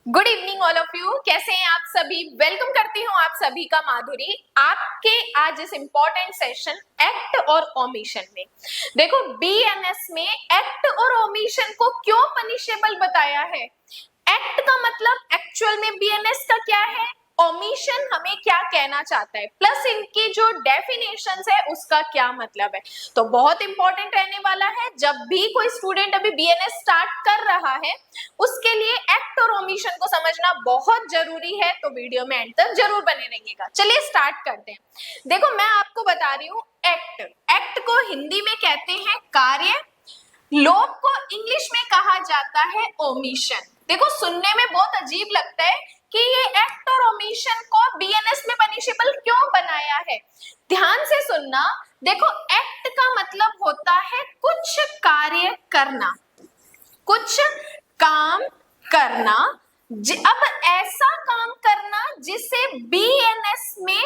Good evening all of you. कैसे हैं आप सभी? वेलकम करती हूँ आप सभी का माधुरी आपके आज इस इंपॉर्टेंट सेशन एक्ट और ओमिशन में। देखो, बीएनएस में एक्ट और ओमिशन को क्यों पनिशेबल बताया है। एक्ट का मतलब एक्चुअल में बीएनएस का क्या है, ओमिशन हमें क्या कहना चाहता है, प्लस इनकी जो डेफिनेशंस है उसका क्या मतलब है। तो बहुत इंपॉर्टेंट रहने वाला है। जब भी कोई स्टूडेंट अभी बीएनएस स्टार्ट कर रहा है उसके लिए एक्ट और ओमिशन को समझना बहुत जरूरी है। तो वीडियो में एंड तक जरूर बने रहिएगा। चलिए स्टार्ट करते हैं। देखो, मैं आपको बता रही हूँ एक्ट। एक्ट को हिंदी में कहते हैं कार्य, लोभ को इंग्लिश में कहा जाता है ओमिशन। देखो, सुनने में बहुत अजीब लगता है कि ये एक्ट और ओमिशन को बीएनएस में पनिशेबल क्यों बनाया है। ध्यान से सुनना। देखो, एक्ट का मतलब होता है कुछ कार्य करना, कुछ काम करना। अब ऐसा काम करना जिसे बीएनएस में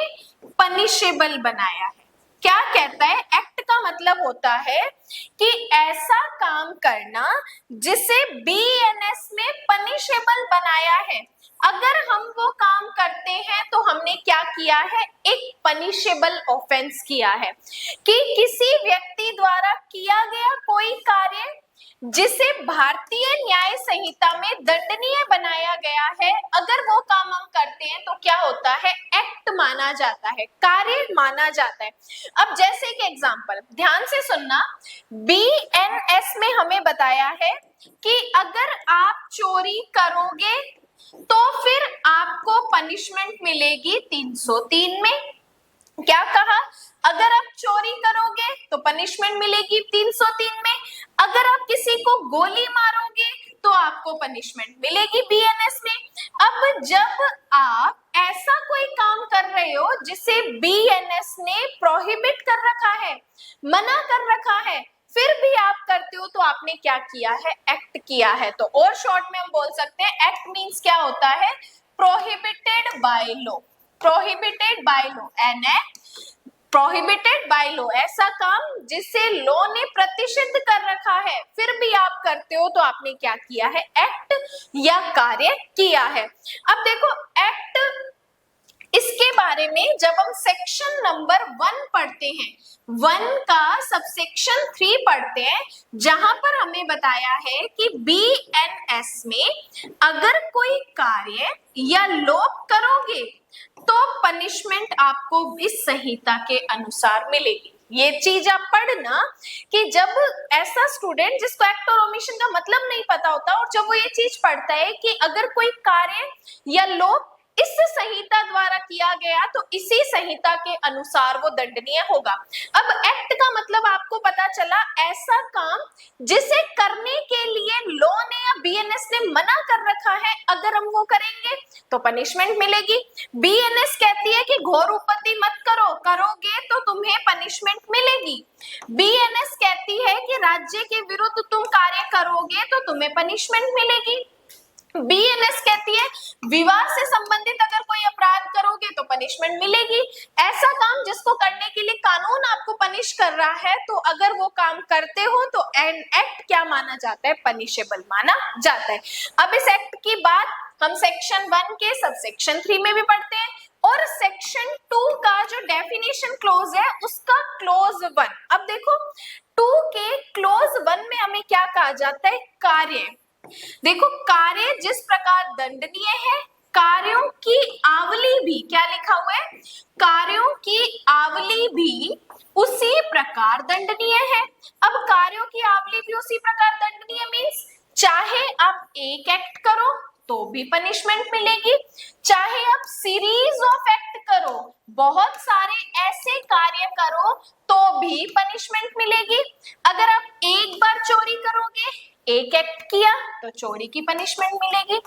पनिशेबल बनाया है। क्या कहता है? एक्ट का मतलब होता है कि ऐसा काम करना जिसे बीएनएस में पनिशेबल बनाया है। अगर हम वो काम करते हैं तो हमने क्या किया है, एक पनिशेबल ऑफेंस किया है। कि किसी व्यक्ति द्वारा किया गया कोई कार्य जिसे भारतीय न्याय संहिता में दंडनीय बनाया गया है, अगर वो काम हम करते हैं तो क्या होता है, एक्ट माना जाता है, कार्य माना जाता है। अब जैसे कि एग्जांपल ध्यान से सुनना, बीएनएस में हमें बताया है कि अगर आप चोरी करोगे तो फिर आपको पनिशमेंट मिलेगी 303 में। क्या कहा? अगर आप चोरी करोगे तो पनिशमेंट मिलेगी 303 में। अगर आप किसी को गोली मारोगे तो आपको पनिशमेंट मिलेगी बीएनएस में। अब जब आप ऐसा कोई काम कर रहे हो जिसे बीएनएस ने प्रोहिबिट कर रखा है, मना कर रखा है, फिर भी आप करते हो तो आपने क्या किया है, एक्ट किया है। तो और शॉर्ट में हम बोल सकते हैं एक्ट मींस क्या होता है, prohibited by law. Prohibited by law, an act prohibited by law, ऐसा काम जिसे लॉ ने प्रतिषिद्ध कर रखा है, फिर भी आप करते हो तो आपने क्या किया है, एक्ट या कार्य किया है। अब देखो, एक्ट, इसके बारे में जब हम सेक्शन नंबर 1 पढ़ते हैं, 1 का सबसेक्शन 3 पढ़ते हैं, जहां पर हमें बताया है कि बीएनएस में अगर कोई कार्य या लोप करोगे तो पनिशमेंट आपको इस संहिता के अनुसार मिलेगी। ये चीज आप पढ़ना कि जब ऐसा स्टूडेंट जिसको एक्ट और ओमिशन का मतलब नहीं पता होता और जब वो ये चीज पढ़ता है कि अगर कोई कार्य या लोप इस संहिता द्वारा किया गया तो इसी संहिता के अनुसार वो दंडनीय होगा। अब एक्ट का मतलब आपको पता चला, ऐसा काम जिसे करने के लिए लॉ ने या बीएनएस ने मना कर रखा है, अगर हम वो करेंगे तो पनिशमेंट मिलेगी। बीएनएस कहती है कि घोर उपपत्ति मत करो, करोगे तो तुम्हें पनिशमेंट मिलेगी। बीएनएस कहती है कि राज्य के विरुद्ध तुम कार्य करोगे तो तुम्हें पनिशमेंट मिलेगी। बीएनएस कहती है विवाह से संबंधित अगर कोई अपराध करोगे तो पनिशमेंट मिलेगी। ऐसा काम जिसको करने के लिए कानून आपको पनिश कर रहा है, तो अगर वो काम करते हो तो एक्ट क्या माना जाता है, पनिशेबल माना जाता है। अब इस एक्ट की बात हम सेक्शन 1 के सबसेक्शन 3 में भी पढ़ते हैं और सेक्शन 2 का जो डेफिनेशन क्लोज है उसका क्लोज 1। अब देखो, 2 के क्लोज 1 में हमें क्या कहा जाता है, कार्य। देखो, कार्य जिस प्रकार दंडनीय है, कार्यों की आवली भी, क्या लिखा हुआ है, कार्यों की आवली भी उसी प्रकार दंडनीय है। अब कार्यों की आवली भी उसी प्रकार दंडनीय मींस चाहे आप एक एक्ट करो तो भी पनिशमेंट मिलेगी, चाहे आप सीरीज ऑफ एक्ट करो, बहुत सारे ऐसे कार्य करो तो भी पनिशमेंट मिलेगी। अगर आप एक बार चोरी करोगे, एक एक्ट किया तो चोरी की पनिशमेंट मिलेगी।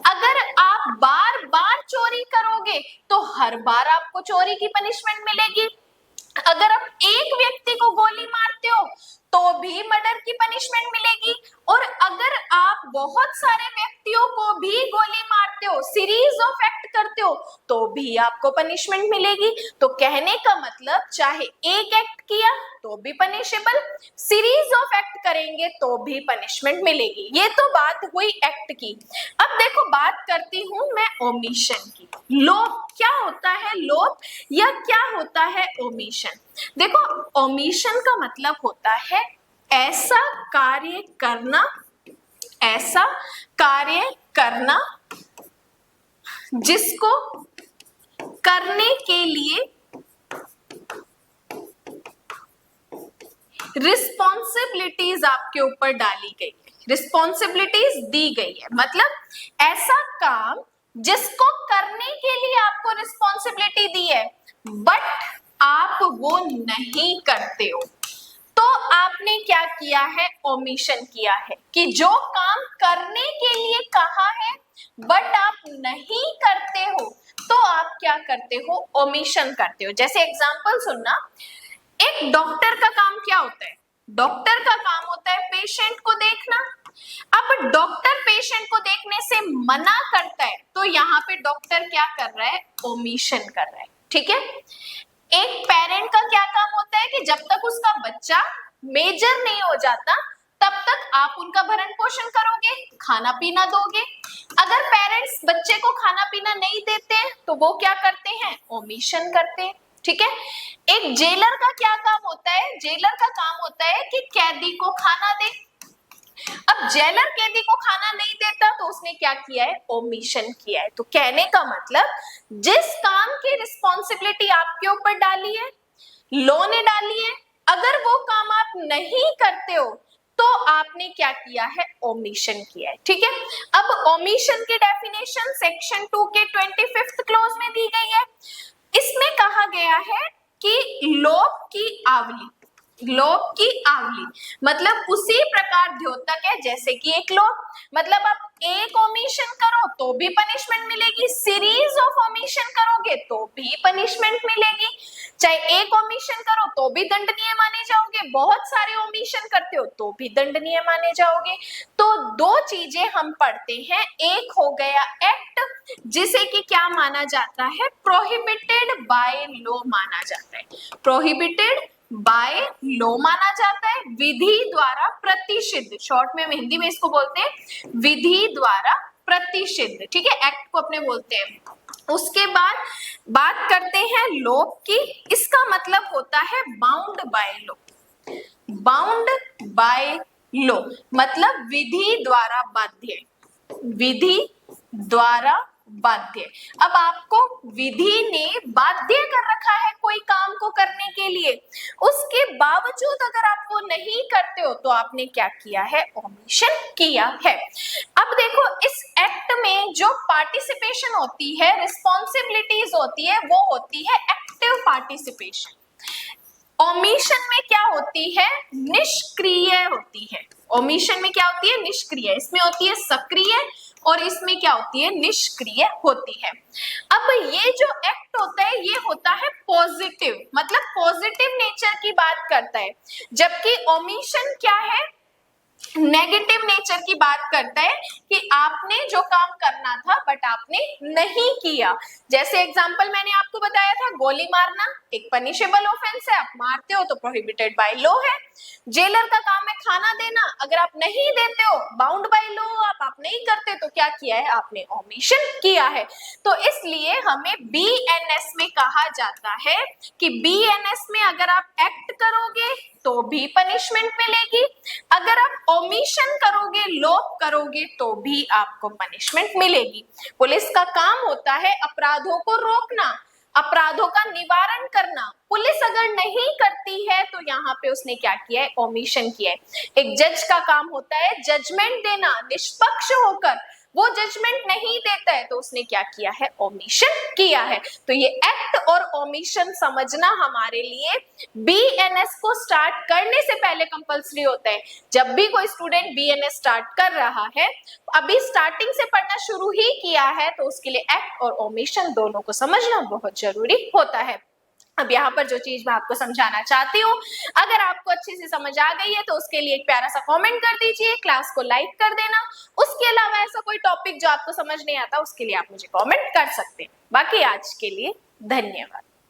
अगर आप बार बार चोरी करोगे तो हर बार आपको चोरी की पनिशमेंट मिलेगी। अगर आप एक व्यक्ति को गोली मारते हो तो भी मर्डर की पनिशमेंट मिलेगी, और अगर आप बहुत सारे व्यक्तियों को भी गोली मारते हो, सीरीज ऑफ एक्ट करते हो, तो भी आपको पनिशमेंट मिलेगी। तो कहने का मतलब, चाहे एक एक्ट किया तो भी पनिशेबल, सीरीज ऑफ एक्ट करेंगे तो भी पनिशमेंट मिलेगी। ये तो बात हुई एक्ट की। अब देखो, बात बात करती हूं मैं ओमिशन की। लोप क्या होता है, लोप या क्या होता है ओमिशन? देखो, ओमिशन का मतलब होता है ऐसा कार्य करना, ऐसा कार्य करना जिसको करने के लिए रिस्पॉन्सिबिलिटीज आपके ऊपर डाली गई है, रिस्पॉन्सिबिलिटीज दी गई है। मतलब ऐसा काम जिसको करने के लिए आपको रिस्पॉन्सिबिलिटी दी है बट आप वो नहीं करते हो, तो आपने क्या किया है, ओमिशन किया है। कि जो काम करने के लिए कहा है बट आप नहीं करते हो, तो आप क्या करते हो, ओमिशन करते हो। जैसे एग्जांपल सुनना, एक डॉक्टर का काम क्या होता है, डॉक्टर का काम होता है पेशेंट को देखना। अब डॉक्टर पेशेंट को देखने से मना करता है, तो यहाँ पे डॉक्टर क्या कर रहा है, ओमिशन कर रहा है। ठीक है। एक पेरेंट का क्या काम होता है कि जब तक उसका बच्चा मेजर नहीं हो जाता तब तक आप उनका भरण पोषण करोगे, खाना पीना दोगे। अगर पेरेंट्स बच्चे को खाना पीना नहीं देते हैं तो वो क्या करते हैं, ओमिशन करते हैं। ठीक है। एक जेलर का क्या काम होता है, जेलर का काम होता है कि कैदी को खाना दे। अब जेलर कैदी को खाना नहीं देता तो उसने क्या किया है, ओमिशन किया है। तो कहने का मतलब जिस काम की रिस्पॉन्सिबिलिटी आपके ऊपर डाली है, लॉ ने डाली है, अगर वो काम आप नहीं करते हो तो आपने क्या किया है, ओमिशन किया है। ठीक है। अब ओमिशन की डेफिनेशन सेक्शन 2 के 25th क्लॉज में दी गई है। इसमें कहा गया है कि लोप की आवली, लोप की आवली मतलब उसी प्रकार द्योतक है जैसे कि एक लोप। मतलब आप एक ओमिशन करो तो भी पनिशमेंट मिलेगी, सीरीज ऑफ ओमिशन करोगे तो भी पनिशमेंट मिलेगी। चाहे एक ओमिशन करो तो भी दंडनीय माने जाओगे, बहुत सारे ओमिशन करते हो तो भी दंडनीय माने जाओगे। तो दो चीजें हम पढ़ते हैं, एक हो गया एक्ट जिसे कि क्या माना जाता है, प्रोहिबिटेड बाय लॉ माना जाता है, प्रोहिबिटेड बाय लॉ माना जाता है, विधि द्वारा प्रतिषिद्ध, शॉर्ट में हिंदी में इसको बोलते हैं विधि द्वारा प्रतिषिद्ध। ठीक है, एक्ट को अपने बोलते हैं। उसके बाद बात करते हैं लोप की। इसका मतलब होता है bound by law, bound by law मतलब विधि द्वारा बाध्य, विधि द्वारा बाध्य। अब आपको विधि ने बाध्य कर रखा है कोई काम को करने के लिए, उसके बावजूद अगर आप वो नहीं करते हो तो आपने क्या किया है, ओमिशन किया है। अब देखो, इस एक्ट में जो पार्टिसिपेशन होती है, रिस्पॉन्सिबिलिटीज होती है, वो होती है एक्टिव पार्टिसिपेशन। ओमिशन में क्या होती है, निष्क्रिय होती है। ओमिशन में क्या होती है, निष्क्रिय। इसमें होती है सक्रिय और इसमें क्या होती है, निष्क्रिय होती है। अब ये जो एक्ट होता है ये होता है पॉजिटिव, मतलब पॉजिटिव नेचर की बात करता है, जबकि ओमिशन क्या है, नेगेटिव नेचर की बात करता है कि आपने जो काम करना था बट आपने नहीं किया। जैसे एग्जांपल मैंने आपको बताया था, गोली मारना एक पनिशेबल ऑफेंस है, आप मारते हो तो प्रोहिबिटेड बाय लॉ है। जेलर का काम है खाना देना, अगर आप नहीं देते हो बाउंड बाय लॉ, आप नहीं करते तो क्या किया है, आपने ओमिशन किया है। तो इसलिए हमें बीएनएस में कहा जाता है कि बीएनएस में अगर आप एक्ट करोगे तो भी पनिशमेंट मिलेगी, अगर आप ओमिशन करोगे, लोप करोगे तो भी आपको पनिशमेंट मिलेगी। पुलिस का काम होता है अपराधों को रोकना, अपराधों का निवारण करना। पुलिस अगर नहीं करती है तो यहाँ पे उसने क्या किया है, ओमिशन किया है। एक जज का काम होता है जजमेंट देना निष्पक्ष होकर, वो जजमेंट नहीं देता है तो उसने क्या किया है, ओमिशन किया है। तो ये एक्ट और ओमिशन समझना हमारे लिए बीएनएस को स्टार्ट करने से पहले कंपल्सरी होता है। जब भी कोई स्टूडेंट बीएनएस स्टार्ट कर रहा है, अभी स्टार्टिंग से पढ़ना शुरू ही किया है, तो उसके लिए एक्ट और ओमिशन दोनों को समझना बहुत जरूरी होता है। अब यहाँ पर जो चीज मैं आपको समझाना चाहती हूँ, अगर आपको अच्छे से समझ आ गई है तो उसके लिए एक प्यारा सा कमेंट कर दीजिए, क्लास को लाइक कर देना। उसके अलावा ऐसा कोई टॉपिक जो आपको समझ नहीं आता उसके लिए आप मुझे कमेंट कर सकते हैं। बाकी आज के लिए धन्यवाद।